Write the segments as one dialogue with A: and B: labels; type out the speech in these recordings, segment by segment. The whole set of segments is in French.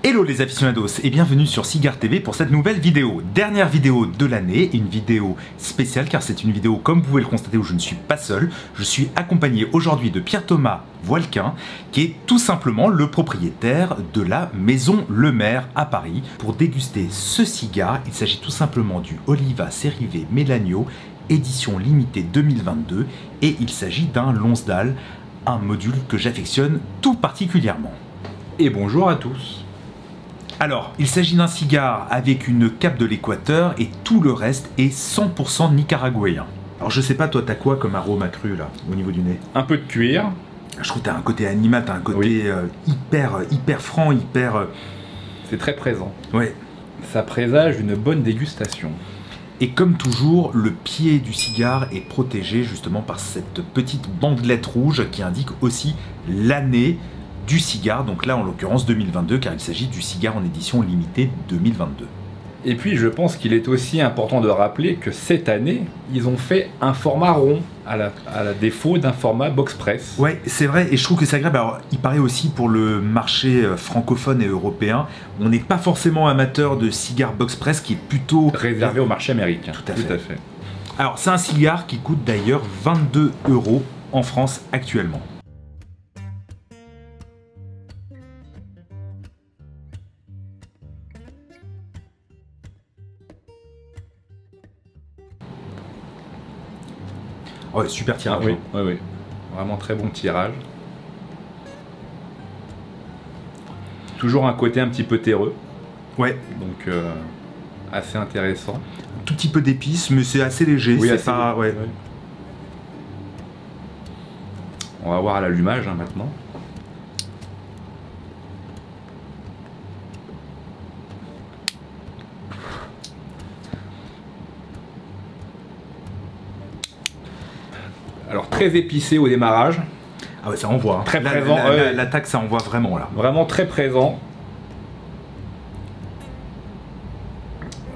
A: Hello les aficionados et bienvenue sur Cigare TV pour cette nouvelle vidéo. Dernière vidéo de l'année, une vidéo spéciale car c'est une vidéo, comme vous pouvez le constater, où je ne suis pas seul. Je suis accompagné aujourd'hui de Pierre-Thomas Voilquin, qui est tout simplement le propriétaire de la Maison Le Maire à Paris. Pour déguster ce cigare, il s'agit tout simplement du Oliva Serivé Melanio, édition limitée 2022, et il s'agit d'un Lonsdal, un module que j'affectionne tout particulièrement.
B: Et bonjour à tous.
A: Alors, il s'agit d'un cigare avec une cape de l'Équateur et tout le reste est 100% nicaraguayen. Alors je sais pas, toi t'as quoi comme arôme accru là, au niveau du nez?
B: Un peu de cuir.
A: Je trouve que t'as un côté animal, t'as un côté hyper franc, hyper...
B: C'est très présent.
A: Ouais.
B: Ça présage une bonne dégustation.
A: Et comme toujours, le pied du cigare est protégé justement par cette petite bandelette rouge qui indique aussi l'année du cigare, donc là en l'occurrence 2022, car il s'agit du cigare en édition limitée 2022.
B: Et puis je pense qu'il est aussi important de rappeler que cette année, ils ont fait un format rond, à la défaut d'un format box press.
A: Ouais, c'est vrai, et je trouve que c'est agréable. Alors, il paraît aussi pour le marché francophone et européen, on n'est pas forcément amateur de cigare box press, qui est plutôt
B: réservé au marché américain.
A: Tout à fait. Alors, c'est un cigare qui coûte d'ailleurs 22 € en France actuellement. Ouais, super tirage.
B: Ah, oui, oui, oui. Vraiment très bon tirage. Toujours un côté un petit peu terreux.
A: Ouais.
B: Donc assez intéressant.
A: Un tout petit peu d'épices, mais c'est assez léger.
B: Oui,
A: c'est pas... Ouais.
B: Oui. On va voir à l'allumage maintenant. Alors très épicé au démarrage.
A: Ah ouais, ça envoie. Hein.
B: Très présent.
A: L'attaque, ça envoie vraiment là.
B: Vraiment très présent.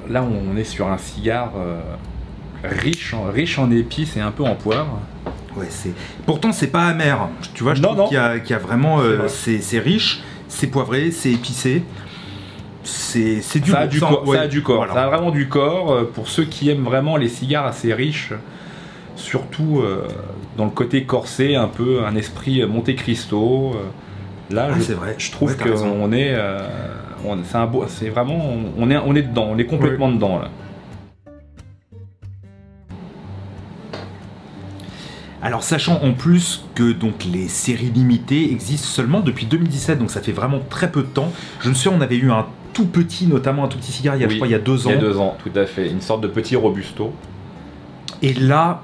B: Là, on est sur un cigare riche en épices et un peu en poivre.
A: Ouais, c'est. Pourtant, c'est pas amer. Tu vois, je trouve qu'il y a vraiment. C'est riche, c'est poivré, c'est épicé. C'est du.
B: Ça a du corps.
A: Ouais.
B: Ça a du corps.
A: Voilà.
B: Ça a vraiment du corps. Pour ceux qui aiment vraiment les cigares assez riches. Surtout dans le côté corsé, un peu un esprit Monte Cristo. Là,
A: c'est vrai.
B: Je trouve qu'on est, c'est vraiment, on est dedans, on est complètement dedans là.
A: Alors sachant en plus que donc les séries limitées existent seulement depuis 2017, donc ça fait vraiment très peu de temps. Je me souviens, on avait eu un tout petit, notamment un tout petit cigare, je crois il y a 2 ans.
B: Il y a 2 ans, tout à fait, une sorte de petit robusto.
A: Et là,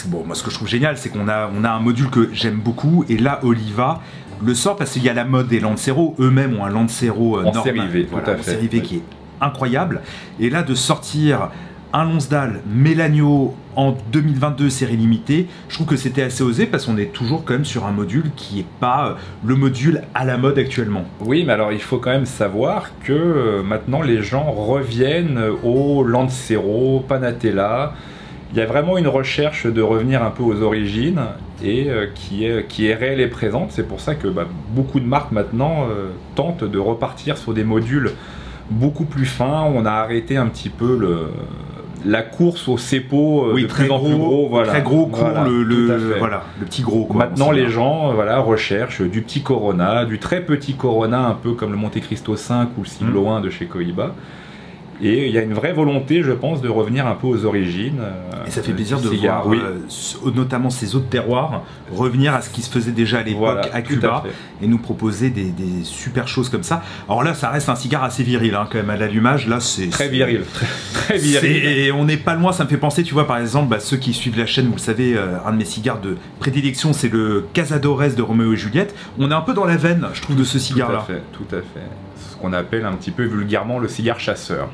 A: bon, moi ce que je trouve génial, c'est qu'on a un module que j'aime beaucoup, et là Oliva le sort parce qu'il y a la mode des Lancero, eux-mêmes ont un Lancero normal,
B: sérivé,
A: voilà, en sérivé qui est incroyable, et là de sortir un Lonsdal Melanio en 2022 série limitée, je trouve que c'était assez osé parce qu'on est toujours quand même sur un module qui n'est pas le module à la mode actuellement.
B: Oui, mais alors il faut quand même savoir que maintenant les gens reviennent au Lancero, Panatella. Il y a vraiment une recherche de revenir un peu aux origines et qui est réelle et présente. C'est pour ça que beaucoup de marques maintenant tentent de repartir sur des modules beaucoup plus fins. On a arrêté un petit peu la course au cepo de plus en plus gros. Voilà.
A: Très gros court, voilà, le petit gros. Quoi,
B: maintenant les gens recherchent du petit Corona, du très petit Corona, un peu comme le Monte Cristo 5 ou le Siglo 1 de chez Cohiba. Et il y a une vraie volonté, je pense, de revenir un peu aux origines.
A: Et ça fait plaisir de voir, notamment ces autres terroirs, revenir à ce qui se faisait déjà à l'époque à Cuba et nous proposer des super choses comme ça. Alors là, ça reste un cigare assez viril, hein, quand même, à l'allumage. Là, c'est
B: très viril. Très viril.
A: Et on n'est pas loin, ça me fait penser, tu vois, par exemple, ceux qui suivent la chaîne, vous le savez, un de mes cigares de prédilection, c'est le Cazadores de Roméo et Juliette. On est un peu dans la veine, je trouve, de ce cigare-là.
B: Tout à fait. Ce qu'on appelle un petit peu vulgairement le cigare chasseur.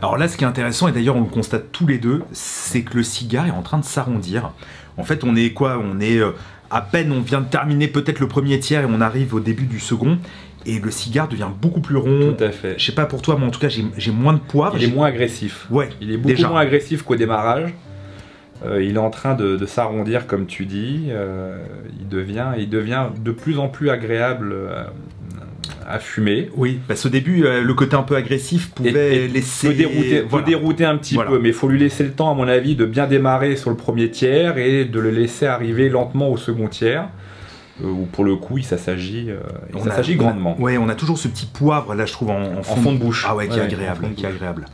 A: Alors là, ce qui est intéressant, et d'ailleurs on le constate tous les deux, c'est que le cigare est en train de s'arrondir. En fait, on est quoi? On est à peine, on vient de terminer peut-être le premier tiers et on arrive au début du second. Et le cigare devient beaucoup plus rond.
B: Tout à fait.
A: Je sais pas pour toi, mais en tout cas, j'ai moins de poivre.
B: Il est moins agressif.
A: Ouais.
B: Il est beaucoup moins agressif qu'au démarrage. Il est en train de s'arrondir, comme tu dis. Il devient de plus en plus agréable à fumer.
A: Oui, parce qu'au début, le côté un peu agressif pouvait laisser...
B: Peut dérouter un petit peu, mais il faut lui laisser le temps, à mon avis, de bien démarrer sur le premier tiers et de le laisser arriver lentement au second tiers. Où pour le coup, il s'agit grandement.
A: Oui, on a toujours ce petit poivre, là, je trouve, en
B: fond de bouche.
A: Ah ouais, qui est agréable, qui est agréable.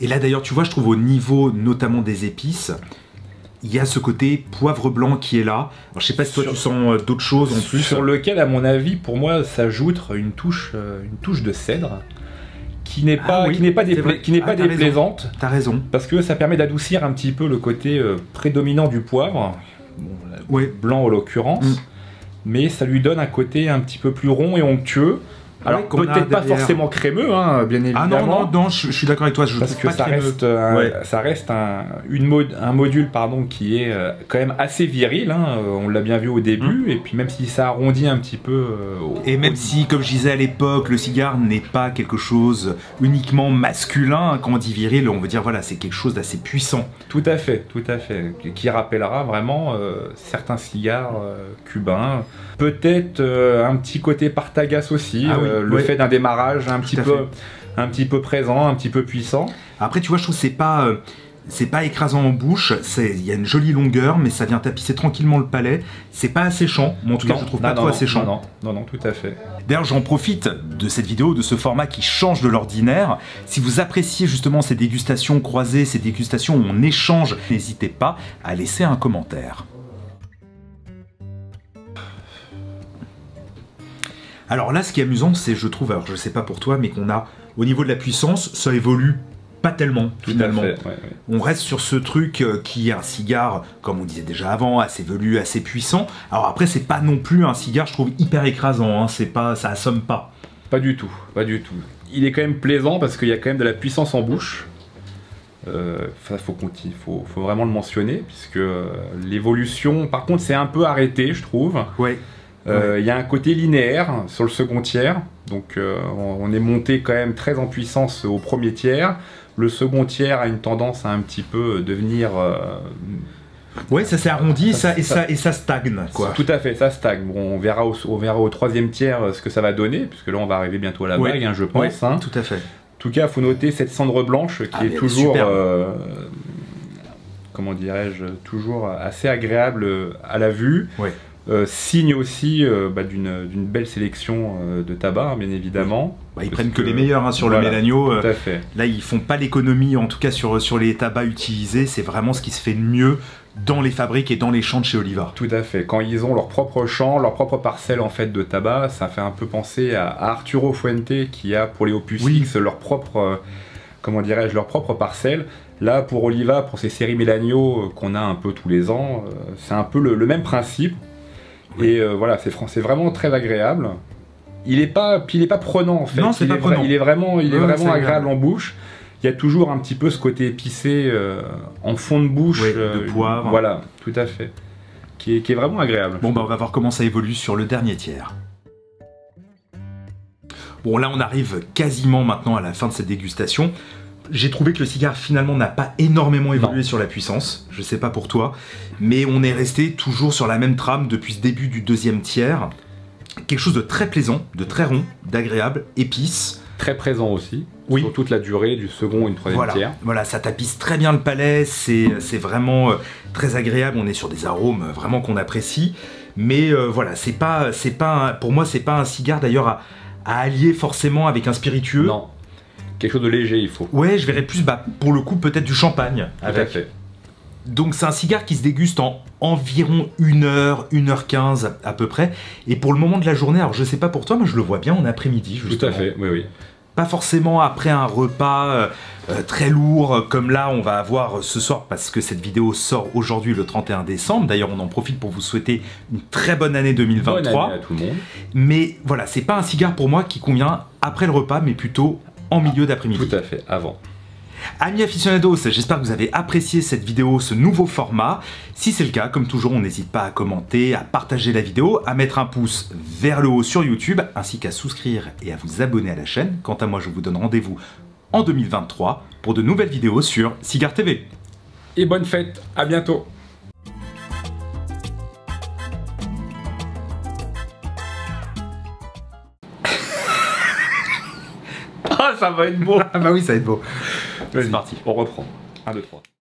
A: Et là d'ailleurs, tu vois, je trouve au niveau notamment des épices, il y a ce côté poivre blanc qui est là. Alors, je sais pas si toi tu sens d'autres choses en plus.
B: Sur lequel, à mon avis, pour moi, s'ajoute une touche de cèdre qui n'est pas, déplaisante.
A: T'as raison.
B: Parce que ça permet d'adoucir un petit peu le côté prédominant du poivre, blanc en l'occurrence, mais ça lui donne un côté un petit peu plus rond et onctueux. Alors peut-être pas forcément crémeux, hein, bien évidemment.
A: Ah non, je suis d'accord avec toi.
B: Parce que ça reste un module qui est quand même assez viril. Hein, on l'a bien vu au début. Et puis même si ça arrondit un petit peu...
A: et même si, comme je disais à l'époque, le cigare n'est pas quelque chose uniquement masculin, quand on dit viril, on veut dire voilà, c'est quelque chose d'assez puissant.
B: Tout à fait. Qui rappellera vraiment certains cigares cubains. Peut-être un petit côté Partagas aussi. Le fait d'un démarrage un petit peu présent, un petit peu puissant.
A: Après, tu vois, je trouve que c'est pas écrasant en bouche, il y a une jolie longueur, mais ça vient tapisser tranquillement le palais. C'est pas asséchant, mais en tout cas, je trouve pas trop asséchant.
B: Non, tout à fait.
A: D'ailleurs, j'en profite de cette vidéo, de ce format qui change de l'ordinaire. Si vous appréciez justement ces dégustations croisées, ces dégustations où on échange, n'hésitez pas à laisser un commentaire. Alors là, ce qui est amusant, c'est, je trouve, alors je sais pas pour toi, mais qu'on a, au niveau de la puissance, ça évolue pas tellement, finalement. On reste sur ce truc qui est un cigare, comme on disait déjà avant, assez velu, assez puissant. Alors après, c'est pas non plus un cigare, je trouve, hyper écrasant, hein. Ça assomme pas.
B: Pas du tout. Il est quand même plaisant parce qu'il y a quand même de la puissance en bouche. Faut vraiment le mentionner, puisque l'évolution, par contre, c'est un peu arrêté, je trouve. Il y a un côté linéaire sur le second tiers, donc on est monté quand même très en puissance au premier tiers. Le second tiers a une tendance à un petit peu devenir...
A: ça s'est arrondi et ça stagne, quoi.
B: Tout à fait, ça stagne. Bon, on verra au troisième tiers ce que ça va donner, puisque là on va arriver bientôt à la bague, je pense.
A: Tout à fait.
B: En tout cas, il faut noter cette cendre blanche qui est toujours... comment dirais-je, toujours assez agréable à la vue. Signe aussi d'une belle sélection de tabac, bien évidemment.
A: Ils prennent que les meilleurs sur le Melanio.
B: Tout à fait.
A: Là, ils font pas l'économie, en tout cas sur les tabacs utilisés. C'est vraiment ce qui se fait de mieux dans les fabriques et dans les champs de chez Oliva.
B: Tout à fait. Quand ils ont leur propre champ, leur propre parcelle en fait de tabac, ça fait un peu penser à Arturo Fuente qui a pour les Opus X leur propre, leur propre parcelle. Là, pour Oliva, pour ces séries Melanio qu'on a un peu tous les ans, c'est un peu le même principe. Et c'est vraiment très agréable. Il est pas prenant en fait.
A: Non, c'est pas prenant.
B: Il est vraiment agréable en bouche. Il y a toujours un petit peu ce côté épicé en fond de bouche.
A: De poivre.
B: Voilà, tout à fait. Qui est vraiment agréable.
A: Bon, on va voir comment ça évolue sur le dernier tiers. Bon, là, on arrive quasiment maintenant à la fin de cette dégustation. J'ai trouvé que le cigare finalement n'a pas énormément évolué sur la puissance, je sais pas pour toi, mais on est resté toujours sur la même trame depuis ce début du deuxième tiers. Quelque chose de très plaisant, de très rond, d'agréable, épice.
B: Très présent aussi, sur toute la durée du second et du troisième tiers. Voilà,
A: ça tapisse très bien le palais, c'est vraiment très agréable, on est sur des arômes vraiment qu'on apprécie, mais pour moi c'est pas un cigare d'ailleurs à allier forcément avec un spiritueux.
B: Non. Quelque chose de léger, il faut.
A: Ouais, je verrais plus, pour le coup, peut-être du champagne.
B: Tout à fait.
A: Donc c'est un cigare qui se déguste en environ 1h, 1h15 à peu près. Et pour le moment de la journée, alors je sais pas pour toi, mais je le vois bien en après-midi, justement.
B: Tout à fait, oui.
A: Pas forcément après un repas très lourd, comme là on va avoir ce soir, parce que cette vidéo sort aujourd'hui le 31 décembre. D'ailleurs, on en profite pour vous souhaiter une très bonne année 2023.
B: Bonne année à tout le monde.
A: Mais voilà, c'est pas un cigare pour moi qui convient après le repas, mais plutôt en milieu d'après-midi.
B: Tout à fait, avant.
A: Amis aficionados, j'espère que vous avez apprécié cette vidéo, ce nouveau format. Si c'est le cas, comme toujours, on n'hésite pas à commenter, à partager la vidéo, à mettre un pouce vers le haut sur YouTube, ainsi qu'à souscrire et à vous abonner à la chaîne. Quant à moi, je vous donne rendez-vous en 2023 pour de nouvelles vidéos sur Cigare TV.
B: Et bonne fête, à bientôt. Ah, ça va être beau.
A: Ah bah oui, ça va être beau.
B: C'est
A: parti.
B: On reprend. 1, 2, 3.